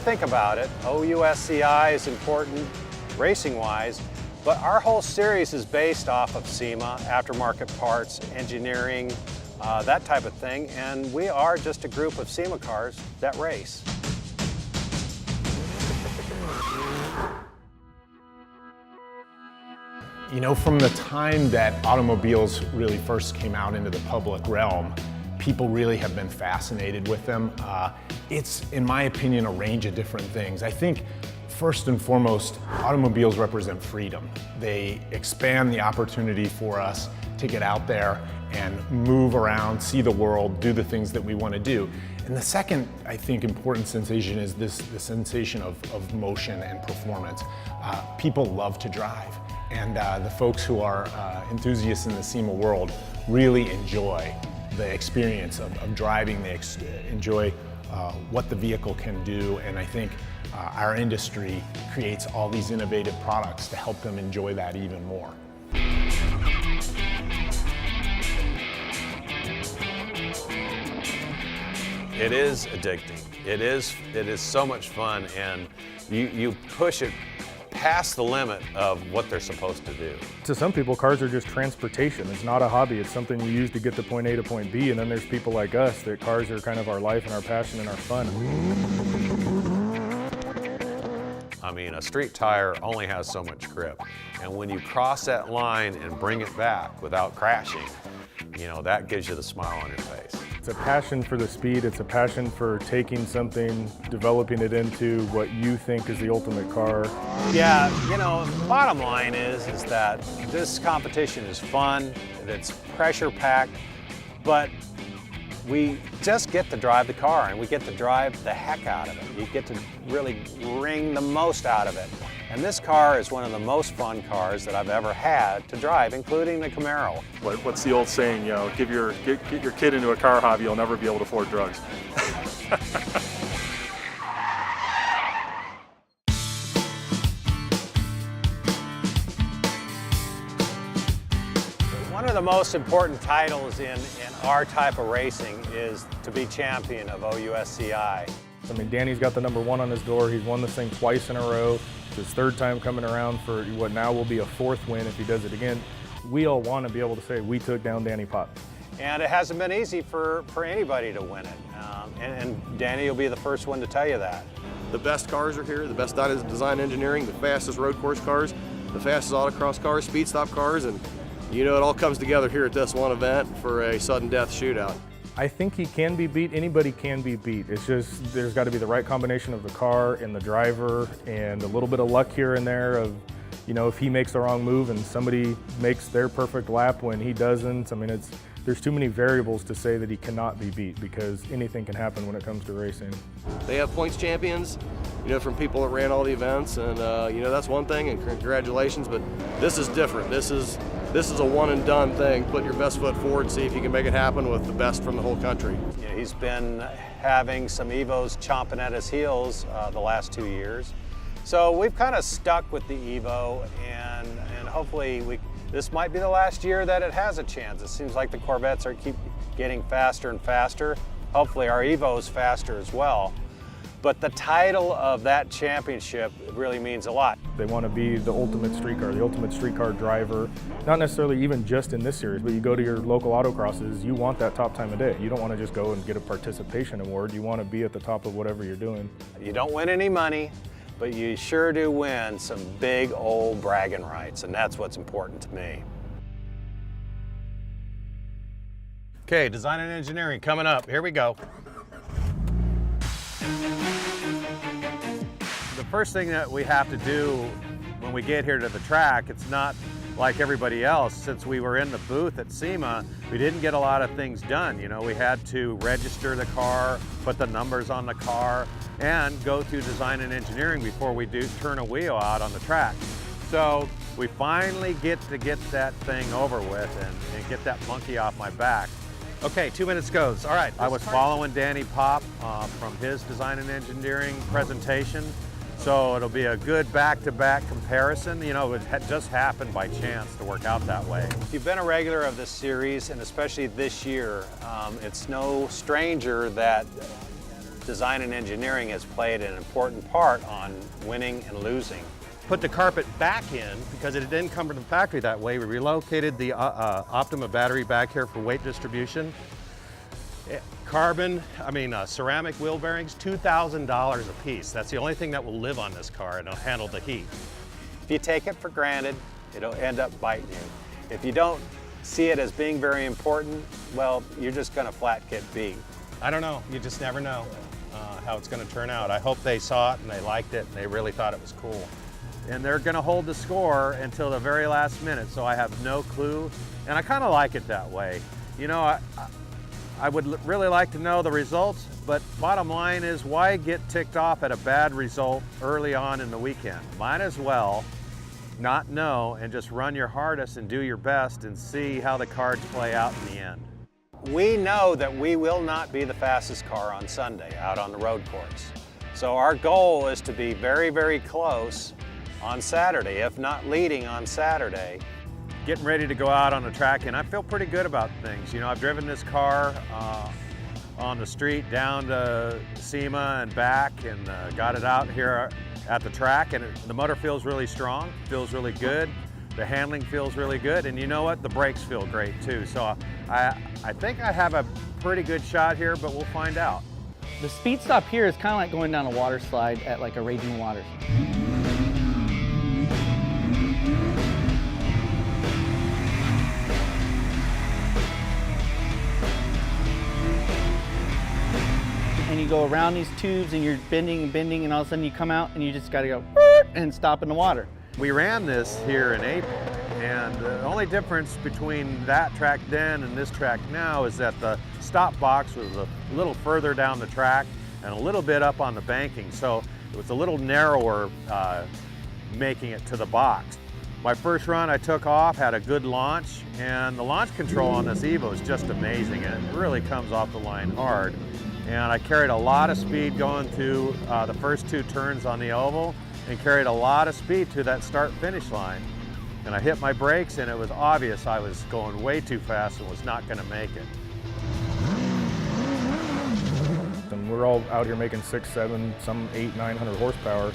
think about it, OUSCI is important racing-wise, but our whole series is based off of SEMA, aftermarket parts, engineering, that type of thing, and we are just a group of SEMA cars that race. You know, from the time that automobiles really first came out into the public realm, people really have been fascinated with them. It's, in my opinion, a range of different things. I think first and foremost, automobiles represent freedom. They expand the opportunity for us to get out there and move around, see the world, do the things that we want to do. And the second, I think, important sensation is the sensation of motion and performance. People love to drive, and the folks who are enthusiasts in the SEMA world really enjoy the experience of driving. They enjoy what the vehicle can do, and I think our industry creates all these innovative products to help them enjoy that even more. It is addicting. It is so much fun, and you push it past the limit of what they're supposed to do. To some people, cars are just transportation. It's not a hobby. It's something you use to get to point A to point B, and then there's people like us that cars are kind of our life and our passion and our fun. I mean, a street tire only has so much grip, and when you cross that line and bring it back without crashing, you know, that gives you the smile on your face. It's a passion for the speed. It's a passion for taking something, developing it into what you think is the ultimate car. Yeah, you know, bottom line is that this competition is fun, it's pressure-packed, but we just get to drive the car, and we get to drive the heck out of it. You get to really wring the most out of it. And this car is one of the most fun cars that I've ever had to drive, including the Camaro. What's the old saying, you know, get your kid into a car hobby, you'll never be able to afford drugs. One of the most important titles in our type of racing is to be champion of OUSCI. I mean, Danny's got the #1 on his door. He's won this thing twice in a row. It's his third time coming around for what now will be a fourth win if he does it again. We all want to be able to say we took down Danny Popp. And it hasn't been easy for anybody to win it. And Danny will be the first one to tell you that. The best cars are here, the best design engineering, the fastest road course cars, the fastest autocross cars, speed stop cars, and you know, it all comes together here at this one event for a sudden death shootout. I think he can be beat. Anybody can be beat. It's just there's got to be the right combination of the car and the driver and a little bit of luck here and there of, you know, if he makes the wrong move and somebody makes their perfect lap when he doesn't. I mean, there's too many variables to say that he cannot be beat because anything can happen when it comes to racing. They have points champions, you know, from people that ran all the events, and you know, that's one thing, and congratulations, but this is different. This is a one and done thing. Put your best foot forward and see if you can make it happen with the best from the whole country. Yeah, he's been having some Evos chomping at his heels the last 2 years. So we've kind of stuck with the Evo, and hopefully this might be the last year that it has a chance. It seems like the Corvettes keep getting faster and faster. Hopefully our Evo's faster as well. But the title of that championship really means a lot. They want to be the ultimate street car driver, not necessarily even just in this series, but you go to your local autocrosses, you want that top time of day. You don't want to just go and get a participation award. You want to be at the top of whatever you're doing. You don't win any money, but you sure do win some big old bragging rights, and that's what's important to me. Okay, design and engineering coming up. Here we go. The first thing that we have to do when we get here to the track, it's not like everybody else. Since we were in the booth at SEMA, we didn't get a lot of things done. You know, we had to register the car, put the numbers on the car, and go through design and engineering before we do turn a wheel out on the track. So we finally get that thing over with and get that monkey off my back. Okay, 2 minutes goes. All right, I was following Danny Popp from his design and engineering presentation. So it'll be a good back-to-back comparison. You know, it just happened by chance to work out that way. If you've been a regular of this series, and especially this year, it's no stranger that design and engineering has played an important part on winning and losing. Put the carpet back in because it didn't come from the factory that way. We relocated the Optima battery back here for weight distribution. Ceramic wheel bearings, $2,000 a piece. That's the only thing that will live on this car and it'll handle the heat. If you take it for granted, it'll end up biting you. If you don't see it as being very important, well, you're just gonna flat get beat. I don't know, you just never know how it's gonna turn out. I hope they saw it and they liked it and they really thought it was cool. And they're gonna hold the score until the very last minute, so I have no clue. And I kinda like it that way. You know, I would really like to know the results, but bottom line is, why get ticked off at a bad result early on in the weekend? Might as well not know and just run your hardest and do your best and see how the cards play out in the end. We know that we will not be the fastest car on Sunday out on the road course. So our goal is to be very, very close on Saturday, if not leading on Saturday. Getting ready to go out on the track, and I feel pretty good about things. You know, I've driven this car on the street down to SEMA and back, and got it out here at the track, and the motor feels really strong, feels really good. The handling feels really good, and you know what? The brakes feel great too. So I think I have a pretty good shot here, but we'll find out. The speed stop here is kind of like going down a water slide at like a raging water. And you go around these tubes and you're bending and bending, and all of a sudden you come out and you just got to go and stop in the water. We ran this here in April, and the only difference between that track then and this track now is that the stop box was a little further down the track and a little bit up on the banking, so it was a little narrower making it to the box. My first run I took off, had a good launch, and the launch control on this Evo is just amazing, and it really comes off the line hard. And I carried a lot of speed going through the first two turns on the oval, and carried a lot of speed to that start-finish line. And I hit my brakes, and it was obvious I was going way too fast and was not going to make it. And we're all out here making 6, 7, some 8, 900 horsepower.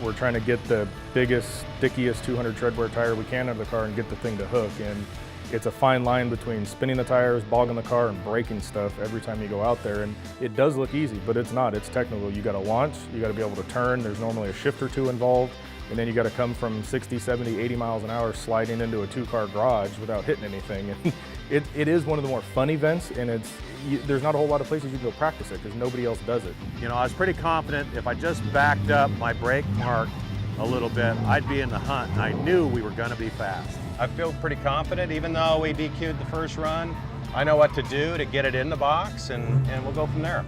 We're trying to get the biggest, stickiest 200 treadwear tire we can out of the car and get the thing to hook. And it's a fine line between spinning the tires, bogging the car, and breaking stuff every time you go out there. And it does look easy, but it's not. It's technical. You got to launch, you got to be able to turn. There's normally a shift or two involved. And then you got to come from 60, 70, 80 miles an hour sliding into a two-car garage without hitting anything. And it is one of the more fun events, and there's not a whole lot of places you can go practice it because nobody else does it. You know, I was pretty confident if I just backed up my brake mark a little bit, I'd be in the hunt, and I knew we were going to be fast. I feel pretty confident, even though we DQ'd the first run. I know what to do to get it in the box, and we'll go from there.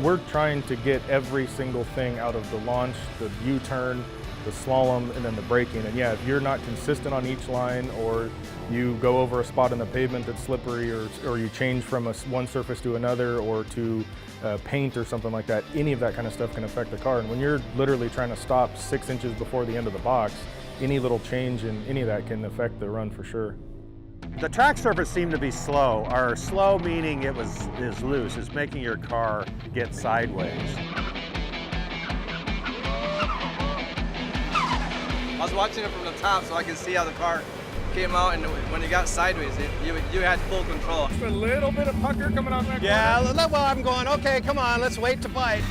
We're trying to get every single thing out of the launch, the U-turn, the slalom, and then the braking. And yeah, if you're not consistent on each line, or you go over a spot in the pavement that's slippery, or you change from one surface to another, or to paint or something like that, any of that kind of stuff can affect the car. And when you're literally trying to stop 6 inches before the end of the box, any little change in any of that can affect the run for sure. The track surface seemed to be slow, or slow meaning is loose. It's making your car get sideways. I was watching it from the top so I could see how the car came out, and when it got sideways, you had full control. Just a little bit of pucker coming out that Yeah, well, I'm going, okay, come on, let's wait to bite.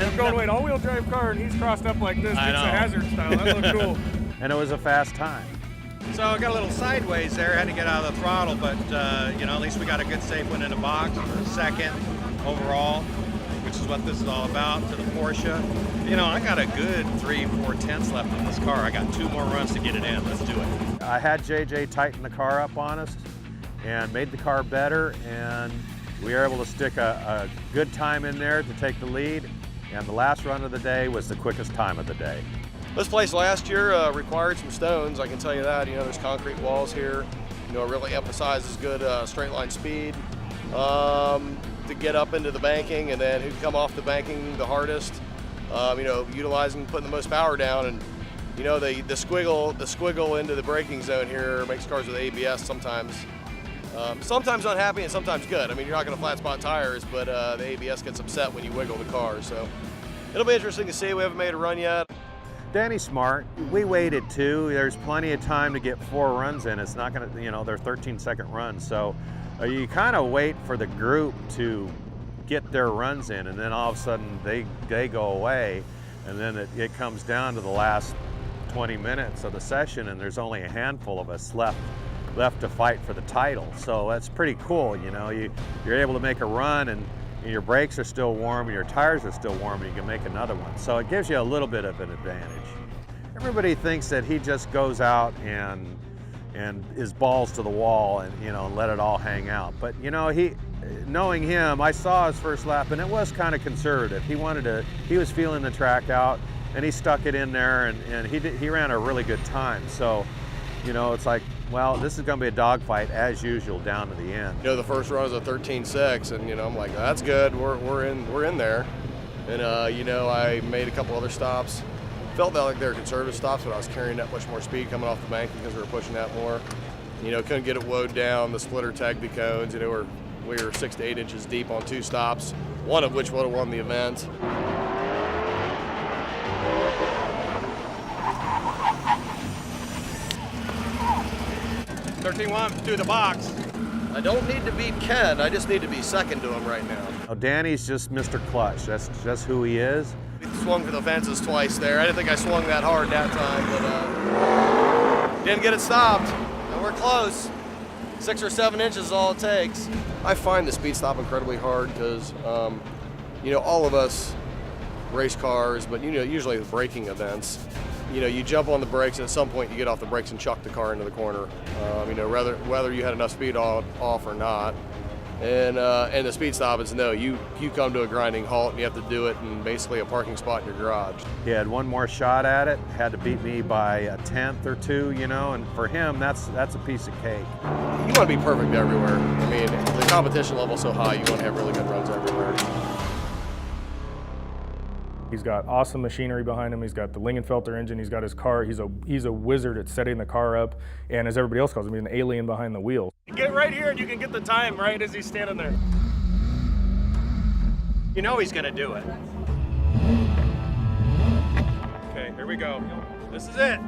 I'm going, wait, all-wheel drive car, and he's crossed up like this. It's a hazard style. That looked cool. And it was a fast time. So I got a little sideways there, had to get out of the throttle, but at least we got a good safe one in the box for second overall, which is what this is all about, to the Porsche. I got a good 3-4 tenths left in this car. I got 2 more runs to get it in. Let's do it. I had JJ tighten the car up on us and made the car better, and we were able to stick a good time in there to take the lead, and the last run of the day was the quickest time of the day. This place last year required some stones, I can tell you that. There's concrete walls here. It really emphasizes good straight line speed to get up into the banking, and then who can come off the banking the hardest. Utilizing, putting the most power down, and You know, the squiggle into the braking zone here makes cars with ABS sometimes unhappy and sometimes good. I mean, you're not going to flat spot tires, but the ABS gets upset when you wiggle the car. So it'll be interesting to see. We haven't made a run yet. Danny's smart. We waited too. There's plenty of time to get 4 runs in. It's not going to, you know, they're 13-second runs. So you kind of wait for the group to get their runs in, and then all of a sudden they go away, and then it comes down to the last 20 minutes of the session, and there's only a handful of us left to fight for the title. So that's pretty cool. You know, you're able to make a run, and your brakes are still warm, and your tires are still warm, and you can make another one. So it gives you a little bit of an advantage. Everybody thinks that he just goes out and is balls to the wall and, you know, let it all hang out. But, you know, knowing him, I saw his first lap, and it was kind of conservative. He was feeling the track out, and he stuck it in there, and he ran a really good time. So, you know, it's like, well, this is going to be a dogfight as usual down to the end. You know, the first run was a 13.6, and, you know, I'm like, that's good. We're in there. And, you know, I made a couple other stops. Felt like they were conservative stops, but I was carrying that much more speed coming off the bank because we were pushing that more. You know, couldn't get it woed down. The splitter tagged the cones. You know, we were 6 to 8 inches deep on 2 stops, one of which would have won the event. through the box. I don't need to beat Ken. I just need to be second to him right now. Oh, Danny's just Mr. Clutch. That's just who he is. We swung for the fences twice there. I didn't think I swung that hard that time, but didn't get it stopped. And we're close. 6 or 7 inches is all it takes. I find the speed stop incredibly hard because, you know, all of us race cars, but, you know, usually the braking events, you know, you jump on the brakes and at some point you get off the brakes and chuck the car into the corner. You know, whether you had enough speed off or not. And the speed stop is no, you come to a grinding halt and you have to do it in basically a parking spot in your garage. He had one more shot at it, had to beat me by a 1/10 or 2, you know, and for him, that's a piece of cake. You want to be perfect everywhere. I mean, the competition level's so high, you want to have really good runs everywhere. He's got awesome machinery behind him. He's got the Lingenfelter engine. He's got his car. He's a wizard at setting the car up. And as everybody else calls him, he's an alien behind the wheel. Get right here and you can get the time right as he's standing there. You know he's going to do it. Okay, here we go. This is it.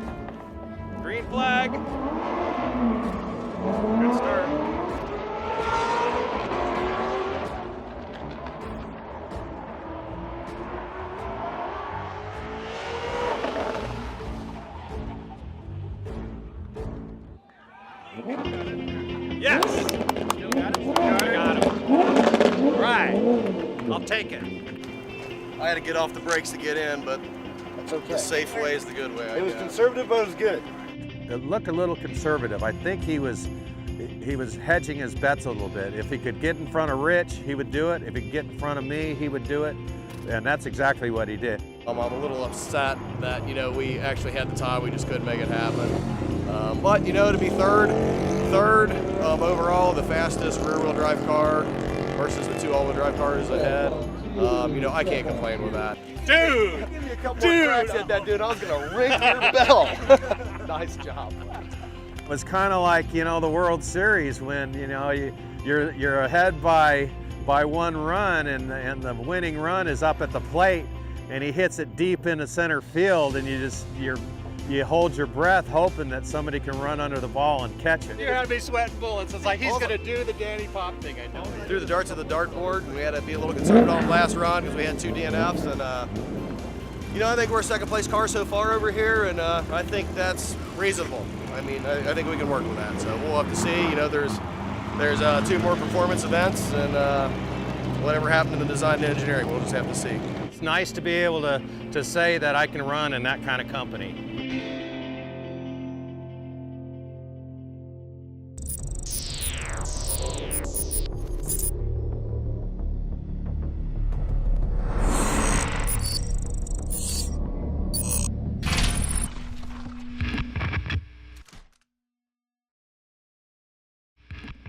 Green flag. Good start. Yes! Still got it? Got him. Right. I'll take it. I had to get off the brakes to get in, but that's okay. The safe way is the good way. It was conservative, but it was good. It looked a little conservative. I think he was hedging his bets a little bit. If he could get in front of Rich, he would do it. If he could get in front of me, he would do it. And that's exactly what he did. I'm a little upset that, you know, we actually had the tie, we just couldn't make it happen. But, you know, to be third overall, the fastest rear-wheel drive car versus the 2 all-wheel drive cars ahead, you know, I can't complain with that. Dude! Give me a couple more cracks at that, dude. I was going to ring your bell. Nice job. It was kind of like, you know, the World Series when, you know, you're ahead by 1 run and the winning run is up at the plate and he hits it deep into center field and you hold your breath hoping that somebody can run under the ball and catch it. You had me sweating bullets. It's like he's going to do the Danny Popp thing, I know. Threw the darts at the dartboard, and we had to be a little conservative on the last run because we had 2 DNFs. And, you know, I think we're a second-place car so far over here, and I think that's reasonable. I mean, I think we can work with that. So we'll have to see. You know, there's 2 more performance events, and whatever happened in the design and engineering, we'll just have to see. It's nice to be able to say that I can run in that kind of company.